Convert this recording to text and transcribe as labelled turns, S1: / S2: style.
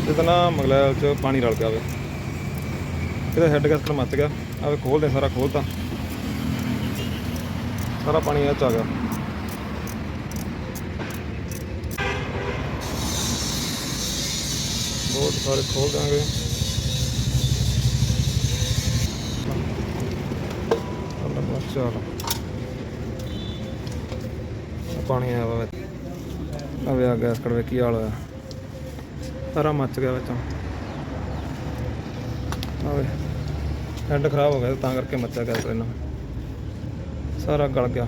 S1: ਇਹਦਾ ਨਾ ਮਗਲੈਲ 'ਚ ਪਾਣੀ ਰਲ ਗਿਆ ਵੇ, ਇਹਦਾ ਹੈੱਡ ਗੈਸਕਟ ਮੱਚ ਗਿਆ। ਆਵੇ ਖੋਲਦੇ, ਸਾਰਾ ਖੋਲਤਾ, ਸਾਰਾ ਪਾਣੀ ਇਹ 'ਚ ਆ ਗਿਆ। ਬਹੁਤ ਸਾਰੇ ਖੋਲ ਦਾਂਗੇ। ਚਲ ਪਾਣੀ ਆਇਆ ਵਾ ਵਿੱਚ, ਆਵੇ ਆ ਗੈਸਕਟ ਵੇ ਕੀ ਹਾਲ ਹੋਇਆ, ਸਾਰਾ ਮੱਚ ਗਿਆ ਵਿੱਚੋਂ। ਆਵੇ ਹੈੱਡ ਖਰਾਬ ਹੋ ਗਿਆ ਤਾਂ ਕਰਕੇ ਮੱਚਿਆ ਗੈਸ, ਇਹਨਾਂ ਸਾਰਾ ਗਲ ਗਿਆ।